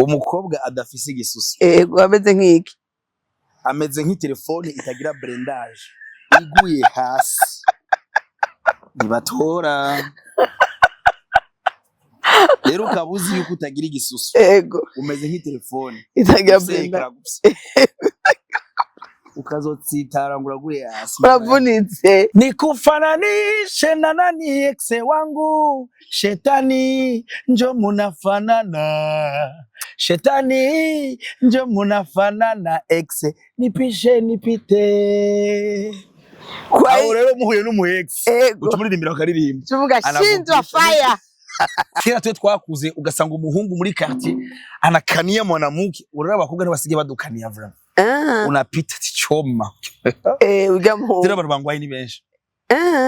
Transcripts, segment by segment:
Umukobwa adafise igisusu. Ego ameze nk'iki? Ameze nk'itelefone itagira blendage. Iguye hasi. Nibatora. Rero ukabuzi yuko utagira igisusu. Ego. Umeze nk'itelefone itagira blendage. Ukazotsitara nguraguye hasi. Uravunitse. Nikufananishe na nani ex wangu, shetani njo munafanana, shetani njo munafanana, ex nipishe nipite. Aho rero muhuye n'umu ex ucumuririmbira akaririmba tuvuga shinzwa fire. Kera twe twakuze ugasanga umuhungu muri quartier anakania mwanamke, urara abakobwa ntibasige badukania vra. Unapita tichoma. Ugamu. Tira abantu bangwaye ni benshi.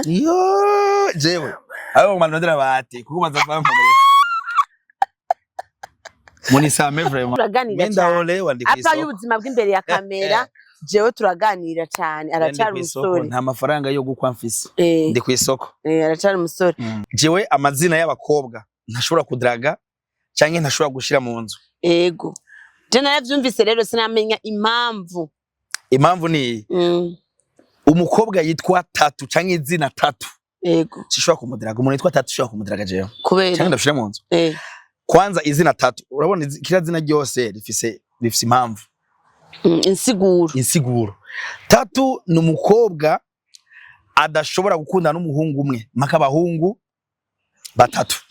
Yo, jewe. Abo manondera bate kuko bazafa mpomere. Munisame vraiment. Turaganira cyane. Apa y'ubuzima bw'imbere ya kamera, jewe turaganira cyane. Aracyari umusore. Nta mafaranga yo gukwa mfise. Ndi ku isoko. Aracyari umusore. Jewe amazina y'abakobwa ntashobora kudraga cyangwa ntashobora gushira mu nzu. Ego. Je naravyumvise rero sinamenya impamvu. Impamvu ni umukobwa yitwa Tatu cyangwa izina Tatu. Ego. Sishobora kumudiraga, umuntu yitwa Tatu shobora kumudiraga jewe. Kubera cyangwa ndashira mu nzu. Kwanza izina Tatu, urabona kira zina ryose rifise impamvu. Insiguro. Tatu ni umukobwa adashobora gukundana n'umuhungu umwe, maka abahungu batatu.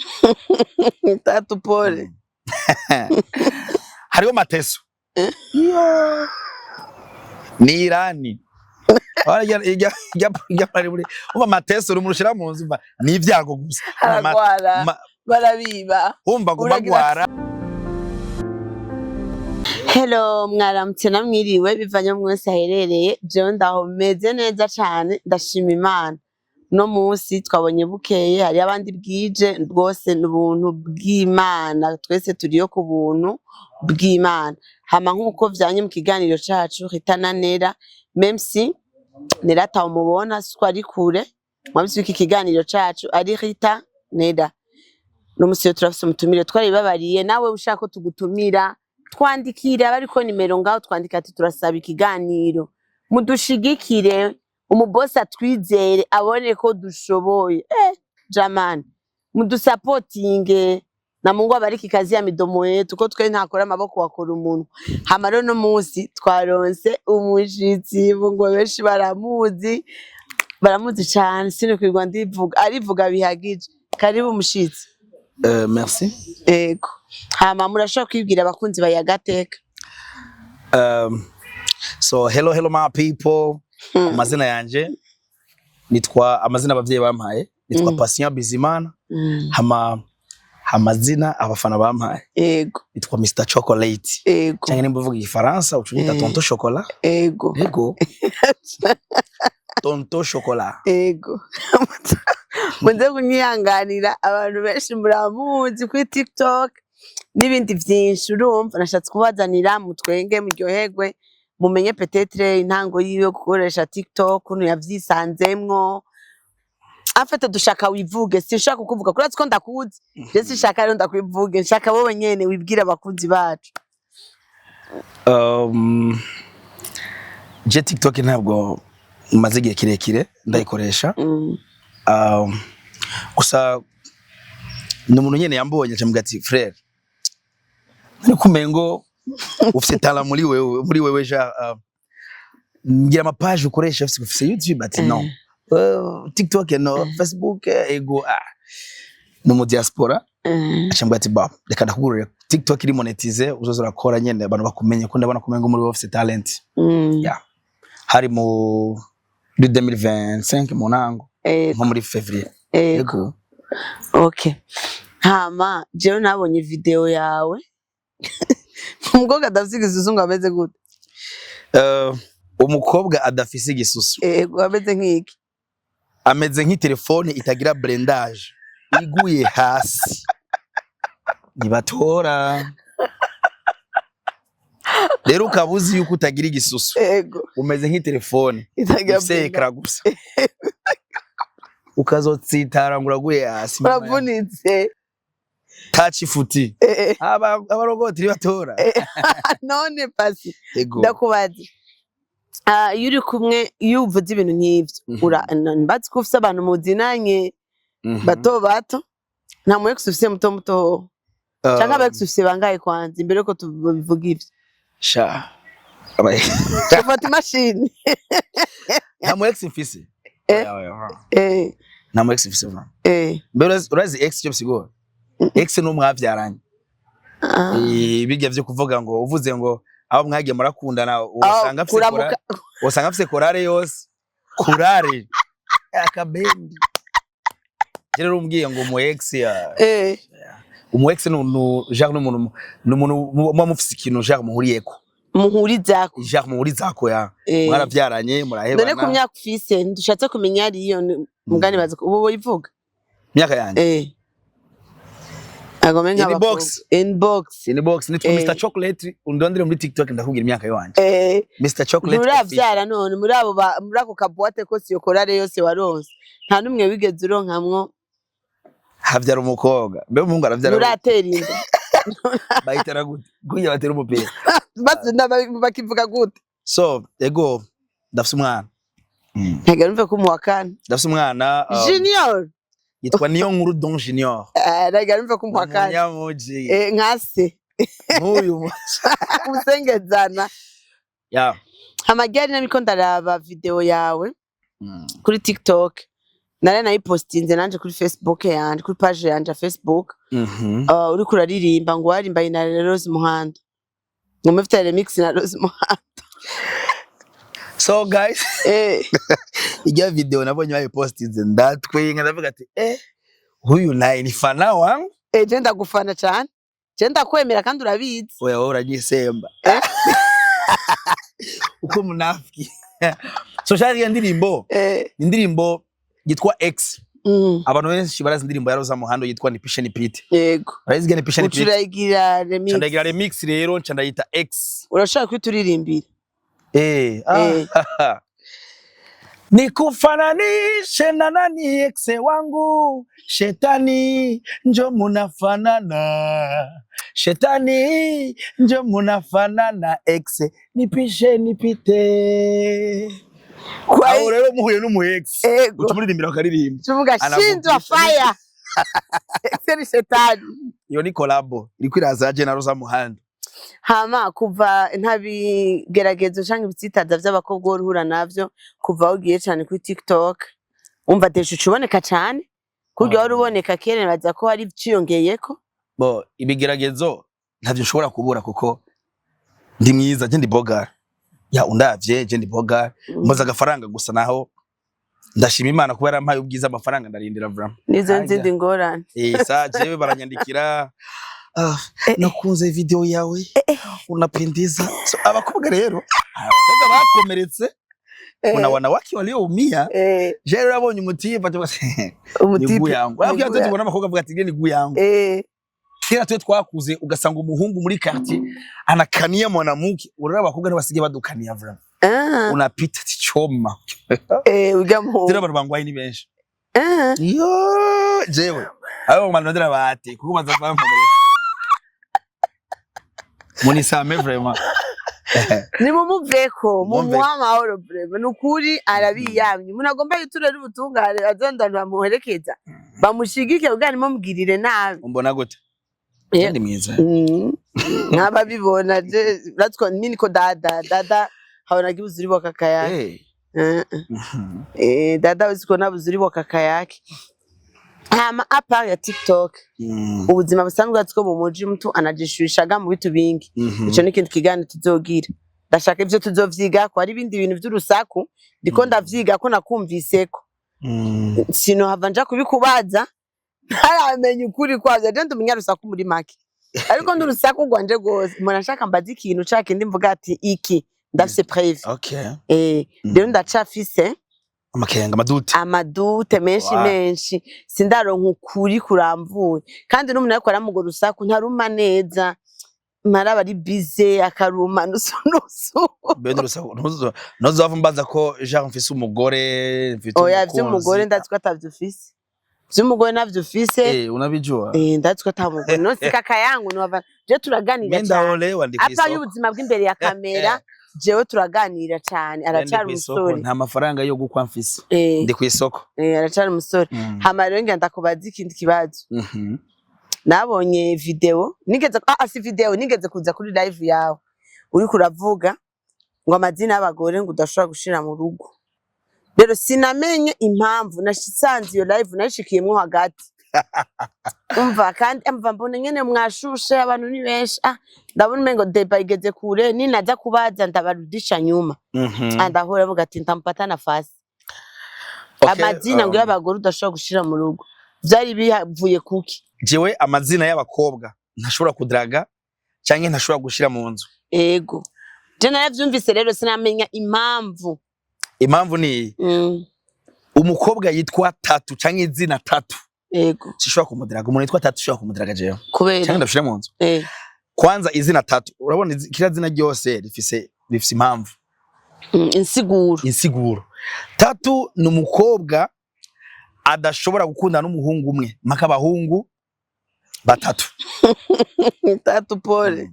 Tatu pole. Hariho Mateso. Ni Irani. Uba Mateso rumurushira mu nzu ni ibyago gusa. Barabiba. Umva gumagwara. Hello mwaramutse namwiriwe bivanye mwese aherereye. Je ndaho meze neza cyane ndashima Imana. No munsi twabonye bukeye hari abandi bwije rwose n'ubuntu bw'Imana, twese turiyo ku buntu bw'Imana. Hama nkuko vyanye mu kiganiro cacu hitananera, même si nerata umubona siko ari kure, mwabisi iki kiganiro cacu ari Rita Neda. No musiyo turafise umutumire twari babariye, nawe ushaka ko tugutumira twandikira bariko nimero ngaho twandika ati turasaba ikiganiro mudushigikire, umubosi atwizere abone ko dushoboye. Jamani mudusapotinge na Mungu abariki kazi ya midomo yetu ko twe ntakora amaboko wakora umuntu. Hama rero no munsi twaronse umushitsi ngo benshi baramuzi cyane sino kwirwa ndivuga arivuga bihagije. Karibu mushitsi. Merci. Ego. Hama murashaka kwibwira abakunzi bayagateka. So hello my people. Amazina yanje nitwa amazina abavyeyi bampaye, nitwa Patient Bizimana. Hama amazina abafana bampaye. Ego. Nitwa Mr Chocolate. Ego. Cyangwa nimbuvuga igifaransa ucunyita Tonto Chocolat. Ego. Ego. Tonto Chocolat. Ego. Munze kunyihanganira abantu benshi muramuzi kuri TikTok n'ibindi byinshi, urumva nashatse kubazanira mutwenge muryoherwe mumenye peut-être intango yiwe gukoresha TikTok kuntu yavyisanzemwo. Afite dushaka wivuge, sinshaka kukuvuga kuratse ko ndakuzi. Je sinshaka rero ndakwivuge, nshaka wowe nyene wibwira abakunzi bacu. Je TikTok ntabwo maze igihe kirekire ndayikoresha. Gusa n'umuntu nyene yambonye cyambwa ati frère ni kumengo ufite talent muri wewe ja ngira ama page ukoresha ufite YouTube ati no TikTok no Facebook ego no mu diaspora cyambwa ati ba reka ndakugurira TikTok iri monetize uzoza urakora nyene abantu bakumenye ko ndabona kumengo muri wewe ufite talent. Yeah, hari mu 2025 munango nko muri Fevrier. Ego. Okay. Hama jewe nabonye video yawe. Umukobwa adafise igisusu ameze gute? Umukobwa adafise igisusu. Ego ameze nk'iki? Ameze nk'itelefone itagira blendage. Iguye hasi. Nibatora. Rero ukabuzi yuko utagira igisusu. Ego. Umeze nk'itelefone itagira blendage gusa. Ukazotsitara nguraguye hasi. Uravunitse. touch futi abarogoti batora none pasi ego ndakubaza iyo uri kumwe iyo uvuze ibintu nk'ivyo mbazi ko ufise abantu muzinanye bato bato nta mu ex ufise muto muto canke aba ex ufise bangaye kwanza imbere ko tubivuga ivyo sha ufata imashini nta mu ex mfise nta mu ex mfise mbere urazi ex cyo bisigora ex n'umwavyaranye bijya vyo kuvuga ngo uvuze ngo abo mwagiye murakundana usanga afise korale yose korale akabendi rero umbwiye ngo mu ex ya umu ex no genre n'umuntu mufise ikintu genre muhuriyeko muhurizako genre muhurizako ya mwaravyaranye murahebana none ku myaka ufise ndushatse kumenya ariyo mugani baza ubu boyivuga myaka yanje Agome inbox nitwa Mr Chocolate undondere muri TikTok ndakubwira imyaka yanje Mr Chocolate muravyara none muri ako kaboate ko siyo korale yose waronse nta numwe wigeze uronkamwo havyara umukobwa mbe umuhungu aravyara uratera inda bayitera gute gunya batera umupira basi bakivuga gute so ego ndafise umwana ntaga numve ko mu wakane ndafise umwana junior yitwa niyo nkuru Don Junior ntaga numve ko mu wakane nyamuji nkase nk'uyu usengezana ya amagari namiko ndaraba video yawe kuri TikTok nare nayipostinze nanje kuri Facebook yanje kuri page yanje ya Facebook uri kuraririmba ngo warimba ina Rose Muhando ngo mufite remix na Rose Muhando so guys ijya video nabonye bayipostinze ndatwenga ndavuga ati huyu naye ni fana wangu je ndagufana cyane je ndakwemera kandi urabizi oya uragisemba uko munafiki so shari ndirimbo indirimbo yitwa X abantu benshi barazi indirimbo ya Rose Muhando yitwa Nipishe Nipite yego urayizi Nipishe Nipite urayigira remix chandagira remix rero ncandayita X urashaka kwituririmbira nikufananishe na nani ex wangu shetani njo munafanana shetani njo munafanana ex nipishe nipite kwa rero muhuye n'umu ex utumuririmbira akaririmba tuvuga shinzwa fire ex ni shetani iyo ni collabo iri kwirazaje na Rose Muhando hama kuva ntabigeragezo canke ibitsitaza vy'abakobwa uruhura navyo kuva ugiye cyane kuri TikTok umva desho cuboneka cyane kuryo wari uboneka kere baza ko hari ciyongeyeko bo ibigeragezo ntavyo nshobora kubura kuko ndi mwiza je ndi bogar ya undavye je ndi bogar mbaza agafaranga gusa naho ndashima Imana kubera yampaye ubwiza amafaranga ndarindira vraiment nizo nzindi ngorane sa jewe baranyandikira nakunze video yawe unapendeza so abakobwa rero abakobwa bakomeretse kuna wanawake walioumia je rabonye umutima umutipe yangu abyo tubona abakobwa bavuga ati ni guyangu kera twe twakuze ugasanga umuhungu muri quartier anakania mwanamke urara abakobwa ntibasige badukania vraiment unapita tichoma ugamu tira abantu bangwaye ni benshi yo jewe abo manondera bati kuko baza kwampomereza munisame vraiment ni mumuveko mumuha amahoro vraiment nukuri arabiyamye munagomba yiturere ubutungane azondana bamuherekeza bamushigike ubwo arimo mubwirire nabi umbona gute ndi mwiza nkaba bibona je ratwo nini ko dada habona gibuzuri bokakayake dada uziko nabuzuri bokakayake hama apa ya TikTok ubuzima busanzwe atwo mu muji mtu anajishurishaga mu bitu bingi ico n'ikindi kigane tuzogira ndashaka ivyo tuzovyiga ko ari ibindi bintu vy'urusaku ndiko ndavyiga ko nakumviseko sino hava nja kubikubaza ntaramenye ukuri kwavyo je ndumenya rusaku muri make ariko ndurusaku rwanje gose umuntu ashaka mbaza ikintu cake ndimvuga ati iki ndafise preuve rero ndacafise amakenga amadute menshi sindaronka ukuri kuramvuye kandi n'umuntu ariko aramugo rusaku ntaruma neza maraba ari bize akaruma nusu bene rusaku nozava mbaza ko Jean mfise umugore mfite oya vy'umugore ndazi ko atavyufise vy'umugore navyo ufise unabijua ndatwe tamugore no sikaka yangu niwava je turaganira cyane apa y'ubuzima bw'imbere ya kamera jewe turaganira cyane aracari umusore nta mafaranga yo gukwa mfise ndi ku isoko aracari umusore hama rero ngenda kubaza ikindi kibazo nabonye video nigeze si video nigeze kuza kuri live yawe uri kuravuga ngo amazina y'abagore ngo udashobora gushira mu rugo rero sinamenye impamvu nashisanze iyo live nashikiyemwo hagati umva kandi mbona nyene mwashushe abantu ni benshi ndabona umengo deba igeze kure ninaza kubaza ndabarudisha nyuma ndahora avuga ati ntampata nafasi amazina ngo y'abagore udashobora gushira mu rugo vyari bivuye kuki jewe amazina y'abakobwa ntashobora kudraga canke ntashobora gushira mu nzu ego je naravyumvise rero sinamenya impamvu ni umukobwa yitwa Tatu canke izina Tatu ego sishobora kumudiraga umuntu yitwa Tatu shobora kumudiraga jewe kubera canke ndashira mu nzu kwanza izina Tatu urabona kira zina ryose rifise impamvu insiguro Tatu ni umukobwa adashobora gukundana n'umuhungu umwe maka abahungu batatu Tatu pole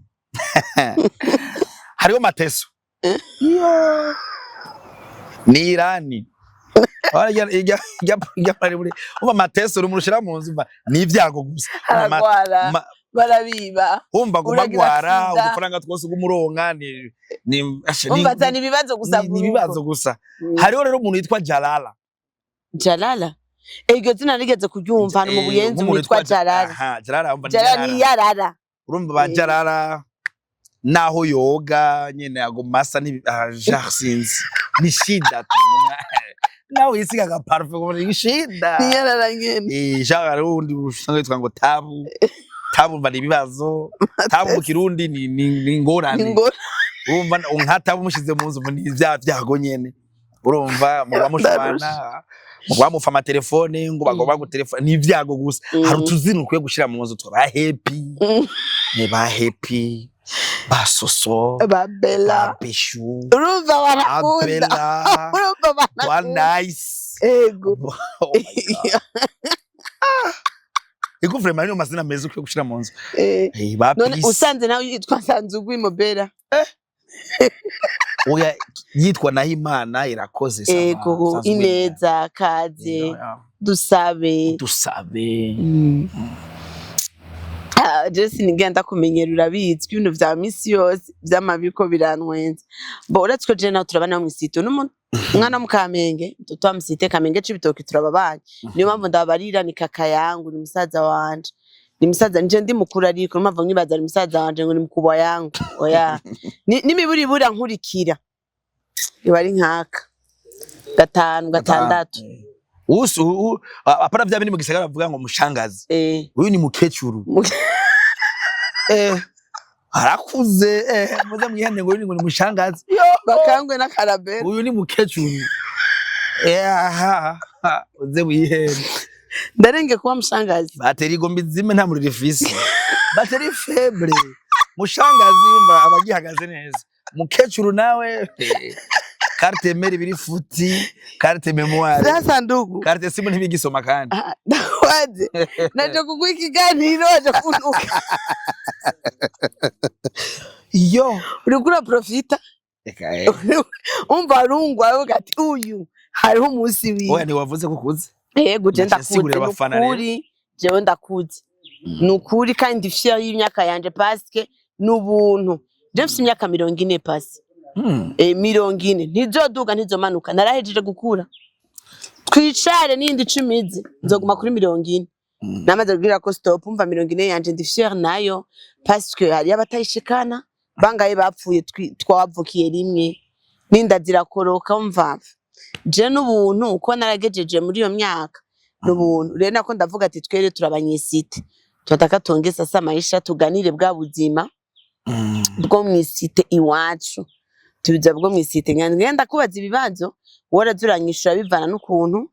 hariho Mateso ni Irani uba Mateso rumurushira mu nzu ni ibyago gusa barabiba umva gumagwara udufaranga twose gumuronka umva ibibazo gusa hariho rero umuntu yitwa Jalala iryo zina rigeze kuryumva hano mu Buyenzi witwa Jalala Jalala ni yarara urumva ba Jalala naho yoga nyene agomasa ni sinzi ni shida tu nawe yisiga ga parfum ngo ni shida ni yarara nyene jara undi usanga yitwa ngo tabu bari bibazo tabu mu Kirundi ni ngorane urumva unkatabu mushize mu nzu ni byago nyene urumva mu bamushwana mu bamufa amatelefone ngo bagomba gutelefona ni ibyago gusa hari utuzina ukwiye gushira mu nzu twa ba happy basoso babela peshu urumva barakunda urumva barakunda nice ego ego vraiment ni amazina meza ukwiye gushira mu nzu none usanze nawe yitwa Sanzugwi Mobera oya yitwa Nahimana irakoze sama ego ineza kaze dusabe Jesse nigenda kumenyera urabitswe ibintu vya misi yose vy'amabiko birantwenza bo uretse ko je nawe turabana mu sito umwana mu Kamenge mtoto wa msite Kamenge c'ibitoki turababanye niyo mpamvu ndabarira ni kaka yangu ni musaza wanje ni musaza nje ndi mukuru ariko mpamvu nkibaza ni musaza wanje ngo ni mukubwa yangu oya nimiburi bura nkurikira ibari nkaka 5 6 usu apara vya bindi mu gisagara bavuga ngo mushangazi uyu ni mukecuru harakuze muza mwihane ngo ni mushangazi bakangwe na karabera uyu ni mukecuru uze wihene ndarenge kuba mushangazi bateri gombi zime nta muri rifisi bateri febre mushangazi mba abagihagaze neza mukecuru nawe carte meri biri futi carte memoire sasa ndugu carte simu ntibigisoma kandi waje naje kugwa ikiganiro aje kunuka yo urikura profita umva rungwa ugati uyu hariho umunsi wiwe oya ni wavuze kukuze yego je ndakuze jewe ndakuze nukuri kandi fya y'imyaka yanje paske nubuntu je mfite imyaka 40 pasi 40 ntizoduga ntizomanuka narahejeje gukura twicare nindi 10 nzoguma kuri 40 namaze kugira ko stop umva 40 yanje ndi fier nayo parce que hari abatayishikana bangaye bapfuye twavukiye rimwe ninda zirakoroka umva je n'ubuntu uko naragejeje muri iyo myaka n'ubuntu rero nako ndavuga ati twere turabanyesite tutaka tongeza sasa maisha tuganire bwa buzima bwo mwisite iwacu tubiza bwo mwisite ngenda kubaza ibibazo warazuranyishura bivana n'ukuntu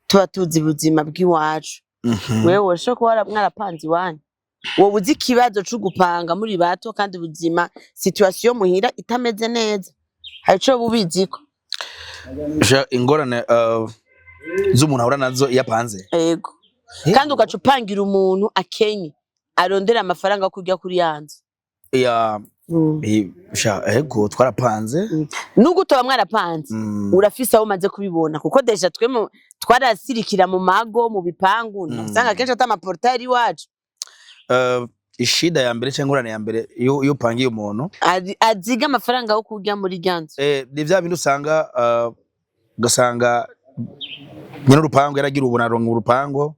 tuba tuzi ubuzima bw'iwacu wewe ushoko mwarapanze iwanyu wowe uzi ikibazo cyo gupanga muri bato kandi ubuzima situation muhira itameze neza hari cyo bubiziko ingorane z'umuntu ahura nazo yapanze yego kandi ugacupangira umuntu akenye arondera amafaranga yo kurya kuri yanzu ya ego twarapanze nubwo utoba mwarapanze urafise aho umaze kubibona kuko deja twarasirikira mu mago mu bipangu usanga kenshi atama portail iwacu ishida ya mbere cyangwa ingorane ya mbere iyo upangiye umuntu aziga amafaranga yo kurya muri ryanzu ni bya bintu usanga ugasanga nyine urupango yaragira ubunarongo urupango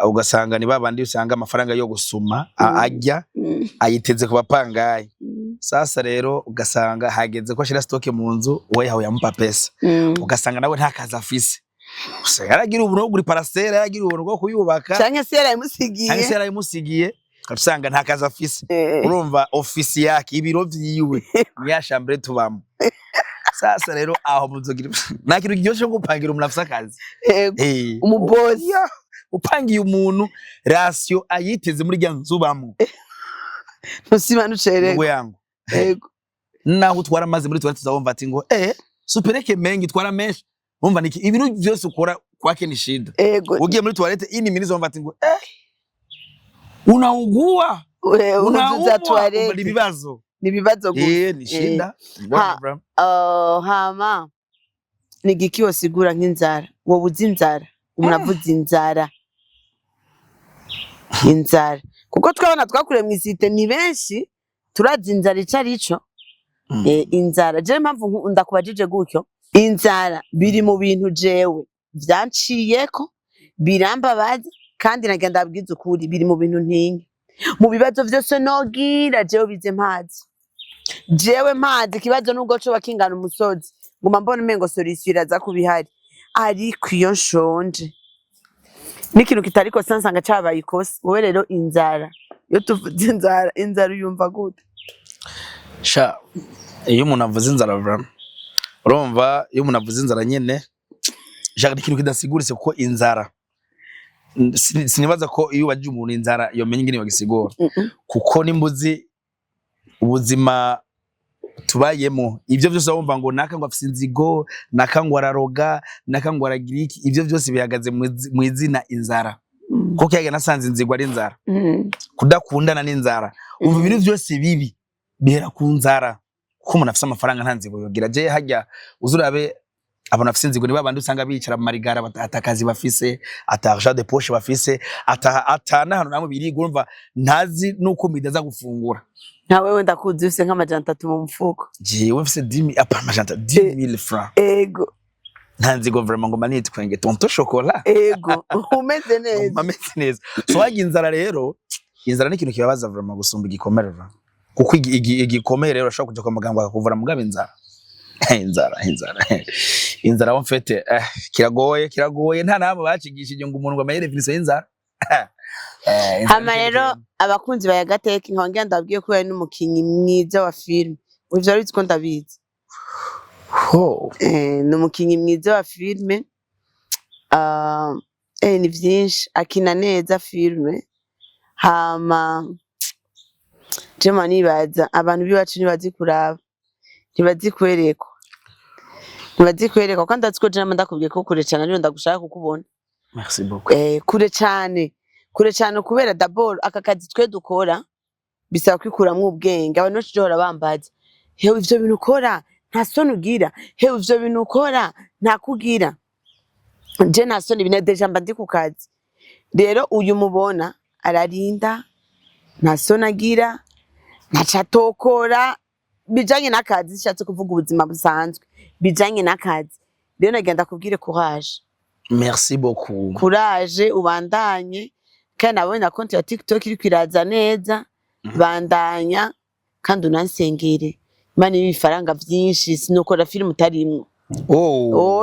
ugasanga ni babandi usanga amafaranga yo gusuma ajya ayiteze ku bapangaye sasa rero ugasanga hageze ko ashira stock mu nzu we yaho yamupa pesa ugasanga nawe nta kazi afise yaragira ubuntu guri parcelle yaragira ubuntu bwo kuyubaka canke se yarayimusigiye usanga nta kazi afise urumva office yake ibiro vyiwe ya chambre tubamo sasa rero aho muzogira nakiru cyose gupangira umuntu afisa akazi umubozi upangiye umuntu ratio ayiteze muri ryanzu bamwe ntusiba nucerego ngo yangu yego naho twaramaze muri twari tuzabumva ati ngo supereke mengi twara menshi umva niki ibintu byose ukora kwake ni shida ugiye muri toilette ini minizo umva ati ngo unaugua unaza toilette nibibazo gusa ni shida hama nigiki wasigura nk'inzara wowe uzi inzara umunavuze inzara kuko twabona twakure mwisite ni benshi turazi inzara icarico inzara je mpamvu ndakubajije gutyo inzara biri mu bintu jewe vyanciyeko birambabaza kandi nagenda abwiza ukuri biri mu bintu ntinye mu bibazo vyose nogira jewe bize mpazi ikibazo nubwo co bakingana umusozi nguma mbona umengo solution iraza kubihari ariko iyo nshonje n'ikintu kitariko sansanga cabaye ikosa wowe rero inzara iyo tuvuze inzara uyumva gute sha iyo umuntu avuze inzara urumva iyo umuntu avuze inzara nyene shaka ikintu kidasiguritse kuko inzara sinibaza ko iyo baje umuntu inzara yomenye ingene bagisigura kuko nimbuzi ubuzima tubayemo ivyo byose wumva ngo naka ngo afise inzigo naka ngo araroga naka ngo aragira iki ivyo byose bihagaze mu izina inzara kuko yaga nasanze inzigo ari inzara kudakundana n'inzara umva ibintu byose bibi bihera ku nzara kuko umuntu afise amafaranga nta nzigo yogira je hajya uzurabe abantu afise inzigo ni babandi usanga bicara mu marigara atakazi bafise atarja de poche bafise atana hano namwe biri urumva ntazi nuko midaza gufungura nawe wenda kuzi ufise nk'amajana 3 mu mfuko jewe mfise 10000 amajana 10000 francs ego nta nzigo vraiment ngo manite kwenge tonto chocolat ego umeze neza so wagira inzara rero inzara ni ikintu kibabaza vraiment gusumba igikomere kuko igikomere rero ashaka kuja kwa muganga akakuvura mugabe inzara wamfete kiragoye nta nabo bacigishije ngo umuntu ngo amenye definition y'inzara hama rero abakunzi ba Yagateka nkongera ndabwiye ko yari n'umukinyi mwiza wa film ivyo ari ko ndabizi n'umukinyi mwiza wa film ni vyinshi akina neza film hama jema nibaza abantu biwacu nibazi kuraba nibazi kwerekwa kandi atsko jema ndakubwiye ko kure cyane rero ndagushaka kukubona merci beaucoup kure cyane kubera d'abord aka kazi twe dukora bisaba kwikuramwe ubwenge abantu benshi johora bambaza hewe ivyo bintu ukora nta soni ugira hewe ivyo bintu ukora nta kugira je nta soni bine deja mba ndi ku kazi rero uyu mubona ararinda nta soni agira ntacatokora bijanye n'akazi shatse kuvuga ubuzima busanzwe bijanye n'akazi rero nagenda kubwire courage merci beaucoup courage ubandanye kandi nabona konti ya TikTok iri kwiraza neza bandanya kandi unansengere Imana ibifaranga vyinshi sinokora film utarimwo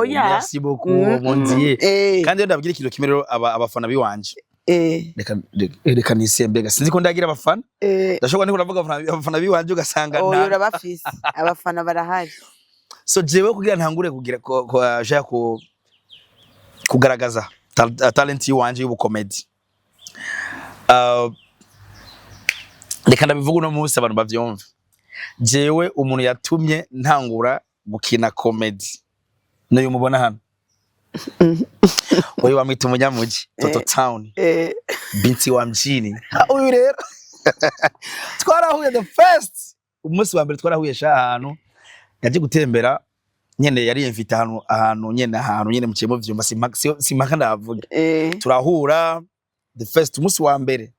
merci beaucoup mondier kandi ndabwira ikintu kimwe rero abafana biwanje reka nisembega sinzi ko ndagira abafana ndashobora niko navuga abafana biwanje ugasanga nta urabafise abafana barahari so jewe kugira ntangure kugira kugaragaza talent yiwanje y'ubukomedi reka ndabivuga uno munsi abantu bavyumva jewe umuntu yatumye ntangura gukina comedy nayo mubona hano Wewe wamwita umunyamuji Toto Town binti wa mjini uyu rero twarahuye the first umunsi wa mbere twarahuye ahantu yaje gutembera nyene yari invite ahantu nyene mu cyemo vyumba simpaka ndavuga turahura the first umunsi wa mbere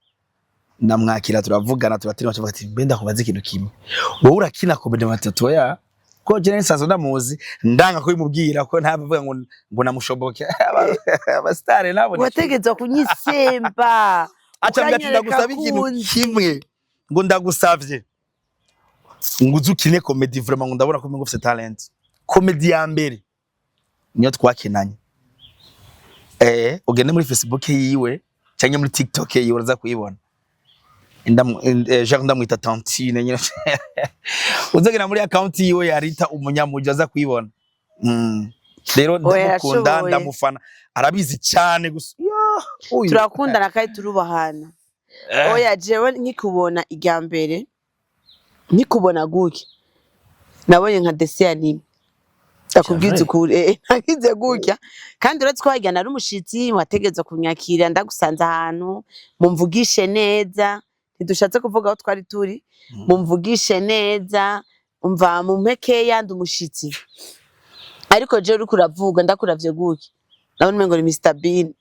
namwakira turavugana turatirima tuvuga ati mbenda kubaza ikintu kimwe wowe urakina comedy matatu ya ko je nsazo ndamuzi ndanga ko imubwira ko ntavuga ngo namushoboke abastare nabo wategeza kunyisemba acha ngati ndagusaba ikintu kimwe ngo ndagusavye ngo uzukine comedy vraiment ngo ndabona ko ngo ufite talent comedy ya mbere niyo twakenanye ugende muri Facebook yiwe cyangwa muri TikTok yiwe uraza kuyibona ndamwita Tantine nyine uzagena muri account yiwe yarita umunyamuji aza kuyibona rero ndamukunda ndamufana arabizi cyane gusa turakundana kandi turubahana oya jewe nkikubona ijya mbere nkikubona guke nabonye nka Desia nini ndakubwiza ukuri nagize gutya kandi uretse ko wajyana ari umushitsi wategeza kunyakira ndagusanze ahantu mumvugishe neza ntidushatse kuvuga aho twari turi mumvugishe neza umva mu mpeke yandi umushitsi ariko je uri kuravuga ndakuravye gutya nabone mengo ni Mr Bean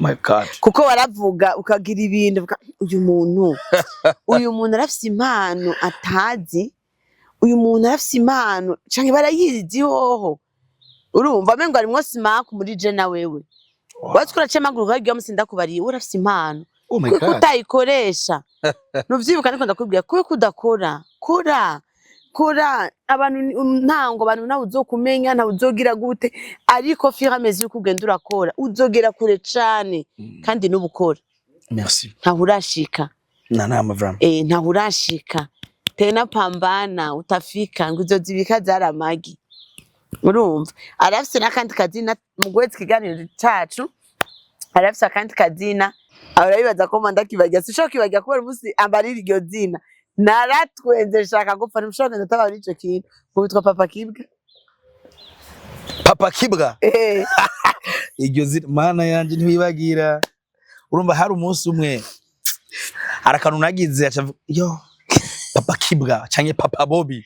my god kuko waravuga ukagira ibintu uyu muntu arafise impano atazi uyu muntu arafise impano canke barayizi hoho urumva mengo arimwo simaku muri je na wewe watskura cemaguru kagiye musinda kubariye urafise impano utayikoresha nuvyibuka niko ndakubwira ko kudakora kora abantu ntango abantu nawe uzokumenya nawe uzogira gute ariko fira mezi ukugenda urakora uzogera kure cane kandi n'ubukora merci ntahurashika nama ntahurashika tena pambana utafika ngo uzozibika zaramagi urumva arafise nakandi kazina mugwetse kiganiro cacu arafise akandi kazina arabibaza ko manda kibagira sisho kibagira ko umunsi ambarira iryo zina naratwenze shaka gupfa numushonga ndatabara ico kintu kubitwa Papa Kibwa iryo zina mana yanje ntiwibagira urumva hari umunsi umwe arakantu nagize acavuga yo Papa Kibwa canke Papa Bobby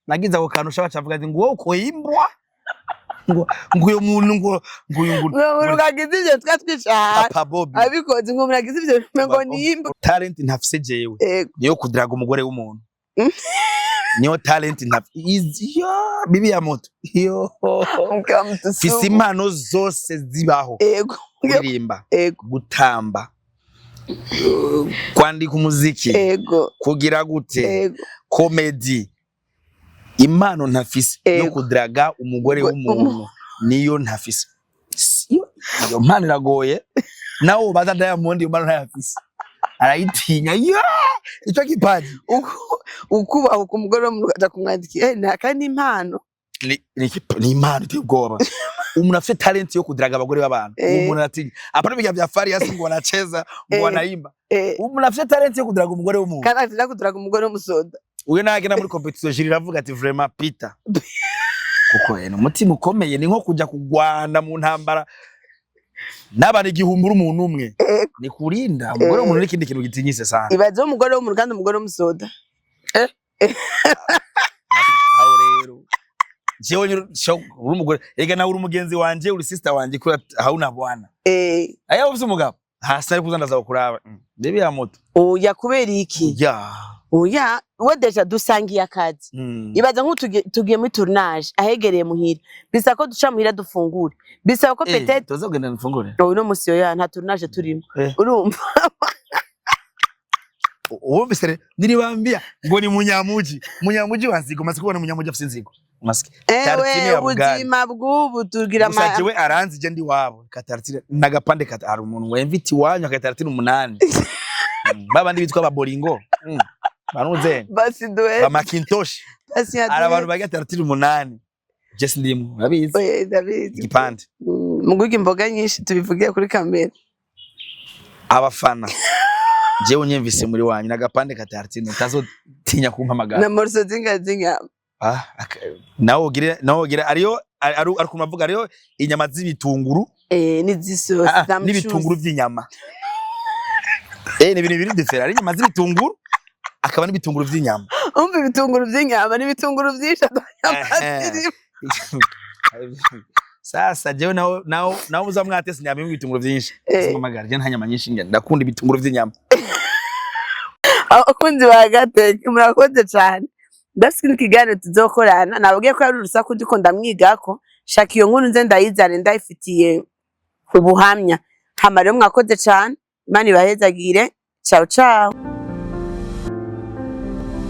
nagize ako kantu shaka cavuga ati ngo wowe ukoyimbwa ngo uyu muntu ngo urugagize ivyo twatwicara Papa Bobby abikoze ngo muragize ivyo ngo nimba talent ntafise jewe niyo kudiraga umugore w'umuntu niyo talent yo bibi ya moto yo fise impano zose zibaho kuririmba gutamba kwandika umuziki kugira gute comedy impano ntafise yo kudiraga umugore w'umuntu niyo ntafise iyo mpano iragoye nawo baza Diamond iyo mpano ntafise arayitinya ico kipaji ukuba umugore w'umuntu aja kumwandikira nta kandi impano ni impano itubwoba umuntu afite talent yo kudiraga abagore b'abantu umuntu atinya apana bijya bya Farias ngo wanacheza ngo wanaimba umuntu afite talent yo kudiraga umugore w'umuntu kandi atira kudiraga umugore w'umusoda uye nagena muri competition jiri ravuga ati vraiment Peter kuko umutima ukomeye ni nko kujya kugwana mu ntambara nabana igihumbura umuntu umwe ni kurinda umugore w'umuntu n'ikindi kintu gitinyise sana ibaze umugore wo mu ruganda umugore w'umusoda aho rero jewe uri umugore ega nawe uri umugenzi wanje uri sister wanje kuri hauna bwana aya ufise umugabo hasi ari kuzandaza kuraba bebi ya moto oya kubera iki oya wedeja dusangiye akazi ibaza tugiye muri tournage ahegereye muhira bisa ko duca muhira dufungure bisa ko peut-être tuzogenda dufungure no musiyo ya nta tournage turimo urumva uwumvise niribambia ngo ni munyamuji wanzigo maze kubona munyamuji afite inzigo maske ewe ubuzima bw'ubu tugira ma we aranzi je ndi wabo katartine nagapande katari umuntu wemviti wanyu katartine 8 babandi bitwa baboringo banuze basi duwe ba Macintosh basi ara abantu baga 38 just ndimu urabizi oye ndabizi igipande muguge imboga nyinshi tubivugiye kuri kamera abafana jewe nyemvise muri wanyu nagapande ka 38 tazo tinya kumpamagara na morso zinga nawe ugire ariyo ari kumavuga ariyo inyama z'ibitunguru n'izisosi n'ibitunguru vy'inyama ni ibintu biri different ari inyama z'ibitunguru akaba n'ibitunguru vy'inyama umva ibitunguru vy'inyama n'ibitunguru vyisha sasa jewe nawe uzamwatese inyama y'ibitunguru vyinshi simamagara je nta nyama nyinshi ngenda ndakunda ibitunguru vy'inyama abakunzi ba Gateka murakoze cyane ndafite ikiganiro tuzokorana nabwiye ko ari urusaku ndiko ndamwigako shaka iyo nkuru nze ndayizane ndayifitiye ubuhamya hama rero mwakoze cyane Imana ibahezagire ciao ciao.